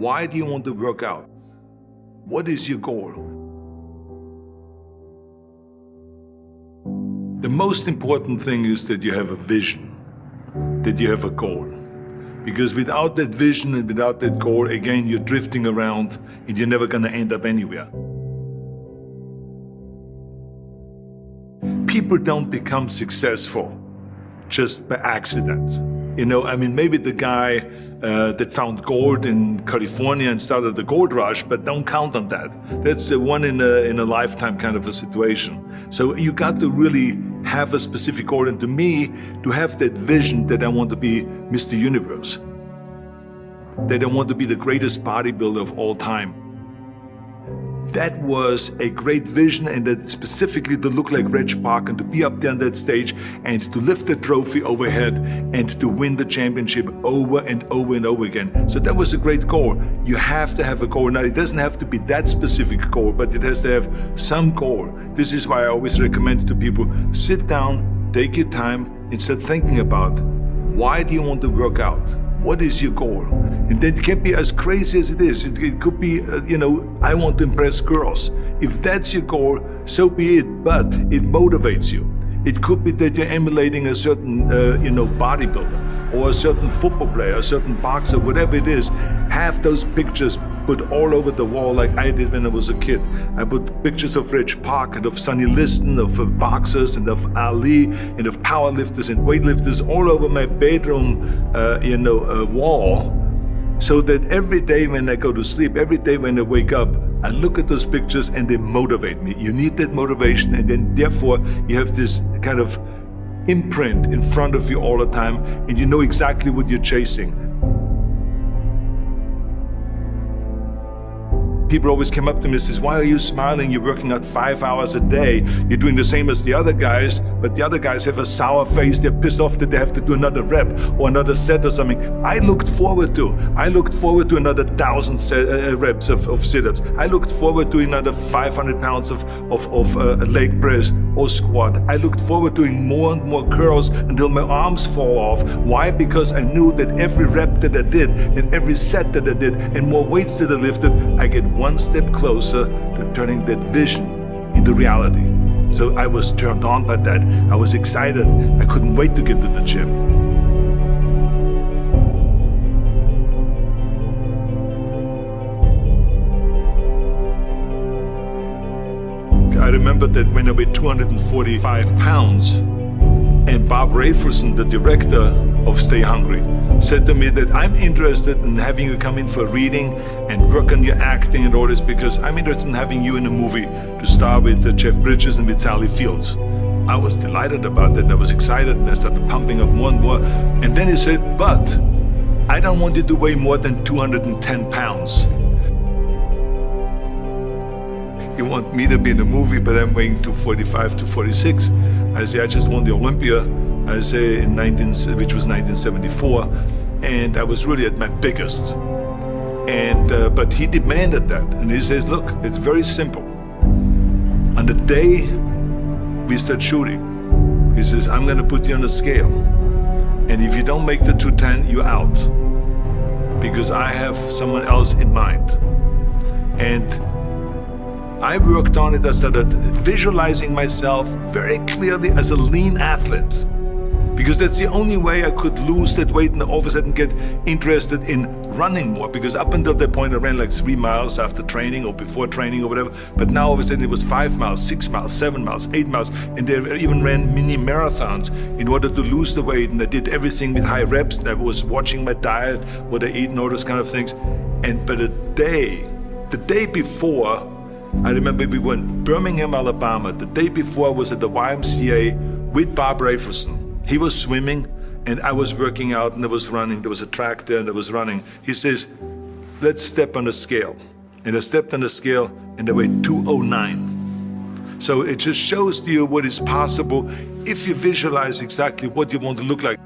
Why do you want to work out? What is your goal? The most important thing is that you have a vision, that you have a goal. Because without that vision and without that goal, again, you're drifting around and you're never going to end up anywhere. People don't become successful just by accident. You know, I mean, maybe the guy that found gold in California and started the gold rush, but don't count on that. That's the one in a lifetime kind of a situation. So you got to really have a specific goal. And to me, to have that vision that I want to be Mr. Universe, that I want to be the greatest bodybuilder of all time. That was a great vision, and that specifically to look like Reg Park and to be up there on that stage and to lift the trophy overhead and to win the championship over and over and over again. So that was a great goal. You have to have a goal. Now, it doesn't have to be that specific goal, but it has to have some goal. This is why I always recommend to people, sit down, take your time, and start thinking about, why do you want to work out? What is your goal? And that can be as crazy as it is. It could be, I want to impress girls. If that's your goal, so be it, but it motivates you. It could be that you're emulating a certain, bodybuilder or a certain football player, a certain boxer, whatever it is. Have those pictures put all over the wall like I did when I was a kid. I put pictures of Reg Park and of Sonny Liston, of boxers and of Ali and of powerlifters and weightlifters all over my bedroom, wall. So that every day when I go to sleep, every day when I wake up, I look at those pictures and they motivate me. You need that motivation, and then therefore you have this kind of imprint in front of you all the time, and you know exactly what you're chasing. People always come up to me and says, why are you smiling? You're working out 5 hours a day. You're doing the same as the other guys, but the other guys have a sour face. They're pissed off that they have to do another rep or another set or something. I looked forward to another 1,000 reps of sit-ups. I looked forward to another 500 pounds of leg press or squat. I looked forward to doing more and more curls until my arms fall off. Why? Because I knew that every rep that I did and every set that I did and more weights that I lifted, I get one step closer to turning that vision into reality. So I was turned on by that. I was excited. I couldn't wait to get to the gym. I remember that when I weighed 245 pounds, and Bob Raferson, the director of Stay Hungry, said to me that I'm interested in having you come in for a reading and work on your acting and all this, because I'm interested in having you in a movie to star with Jeff Bridges and with Sally Fields. I was delighted about that, and I was excited, and I started pumping up more and more. And then he said, but I don't want you to weigh more than 210 pounds. You want me to be in the movie, but I'm weighing 245, 246. I say, I just won the Olympia, I say, which was 1974, and I was really at my biggest. And but he demanded that, and he says, look, it's very simple. On the day we start shooting, he says, I'm going to put you on a scale, and if you don't make the 210, you're out, because I have someone else in mind. And I worked on it. I started visualizing myself very clearly as a lean athlete, because that's the only way I could lose that weight and all of a sudden get interested in running more, because up until that point I ran like 3 miles after training or before training or whatever, but now all of a sudden it was 5 miles, 6 miles, 7 miles, 8 miles, and they even ran mini marathons in order to lose the weight, and I did everything with high reps, and I was watching my diet, what I eat and all those kind of things. And but the day before, I remember we were in Birmingham, Alabama. The day before I was at the YMCA with Bob Raferson. He was swimming and I was working out, and I was running. There was a track there and I was running. He says, let's step on the scale. And I stepped on the scale and I weighed 209. So it just shows to you what is possible if you visualize exactly what you want to look like.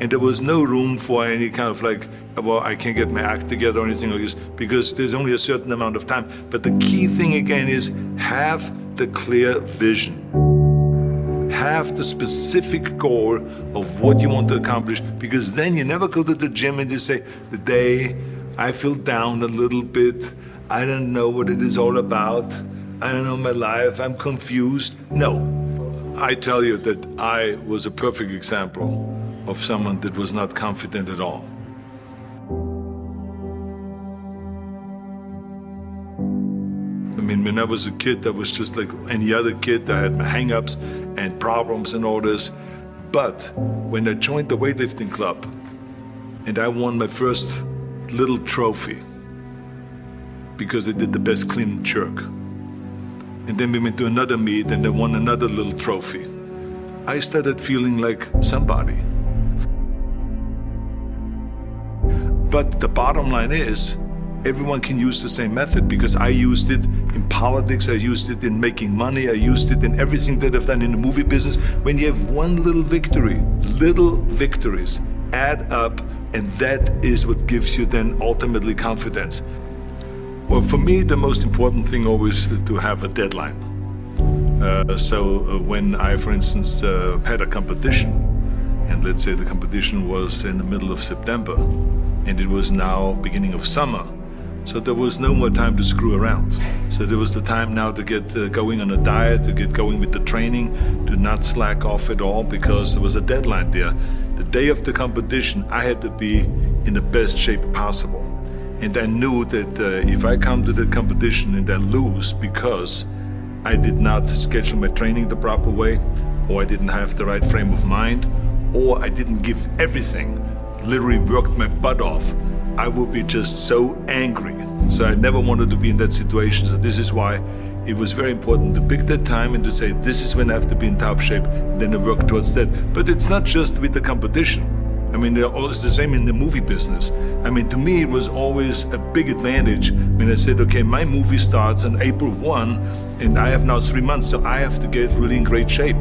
And there was no room for any kind of like, well, I can't get my act together or anything like this, because there's only a certain amount of time. But the key thing again is have the clear vision. Have the specific goal of what you want to accomplish, because then you never go to the gym and you say, the day I feel down a little bit, I don't know what it is all about, I don't know my life, I'm confused. No, I tell you that I was a perfect example of someone that was not confident at all. I mean, when I was a kid, I was just like any other kid. I had my hang-ups and problems and all this. But when I joined the weightlifting club and I won my first little trophy because I did the best clean and jerk, and then we went to another meet and I won another little trophy, I started feeling like somebody. But the bottom line is, everyone can use the same method, because I used it in politics, I used it in making money, I used it in everything that I've done in the movie business. When you have one little victory, little victories add up, and that is what gives you then ultimately confidence. Well, for me, the most important thing always to have a deadline. So when I, for instance, had a competition, and let's say the competition was in the middle of September, and it was now beginning of summer, so there was no more time to screw around. So there was the time now to get going on a diet, to get going with the training, to not slack off at all, because there was a deadline there. The day of the competition, I had to be in the best shape possible. And I knew that if I come to the competition and I lose because I did not schedule my training the proper way, or I didn't have the right frame of mind, or I didn't give everything, literally worked my butt off, I would be just so angry. So I never wanted to be in that situation. So this is why it was very important to pick that time and to say, this is when I have to be in top shape, and then I work towards that. But it's not just with the competition. I mean, it's the same in the movie business. I mean, to me, it was always a big advantage when I said, okay, my movie starts on April 1, and I have now 3 months, so I have to get really in great shape.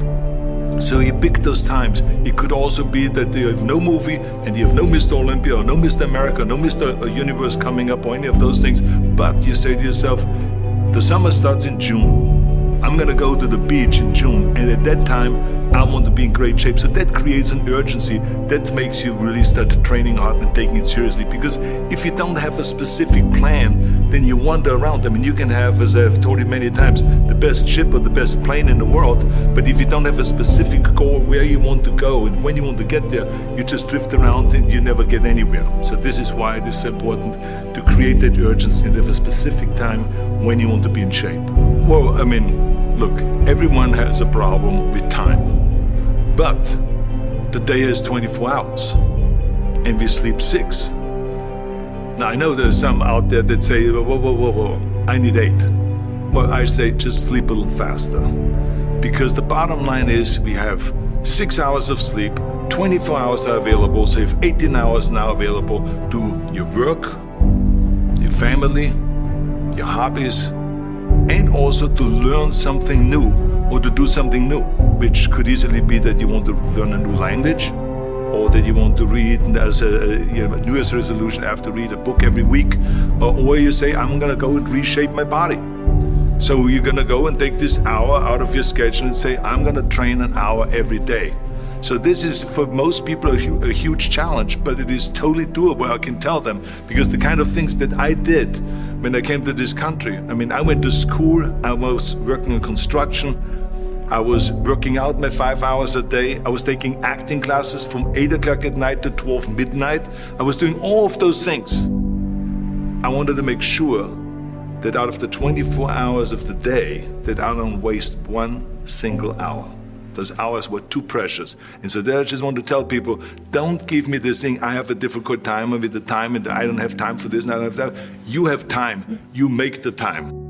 So you pick those times. It could also be that you have no movie and you have no Mr. Olympia or no Mr. America, no Mr. Universe coming up or any of those things. But you say to yourself, the summer starts in June. I'm gonna go to the beach in June, and at that time I want to be in great shape. So that creates an urgency that makes you really start training hard and taking it seriously. Because if you don't have a specific plan, then you wander around. I mean, you can have, as I've told you many times, the best ship or the best plane in the world, but if you don't have a specific goal where you want to go and when you want to get there, you just drift around and you never get anywhere. So this is why it is so important to create that urgency and have a specific time when you want to be in shape. Well, I mean, look, everyone has a problem with time, but the day has 24 hours and we sleep 6. Now I know there's some out there that say, whoa, I need 8. Well, I say just sleep a little faster, because the bottom line is we have 6 hours of sleep, 24 hours are available, so you have 18 hours now available to your work, your family, your hobbies, and also to learn something new or to do something new, which could easily be that you want to learn a new language, or that you want to read as a New Year's resolution, I have to read a book every week, or you say, I'm gonna go and reshape my body. So you're gonna go and take this hour out of your schedule and say, I'm gonna train an hour every day. So this is for most people a huge challenge, but it is totally doable, I can tell them, because the kind of things that I did when I came to this country, I mean, I went to school, I was working in construction, I was working out my 5 hours a day, I was taking acting classes from 8 o'clock at night to 12 midnight, I was doing all of those things. I wanted to make sure that out of the 24 hours of the day, that I don't waste one single hour. Those hours were too precious. And so there I just want to tell people, don't give me this thing, I have a difficult time with the time and I don't have time for this and I don't have that. You have time, you make the time.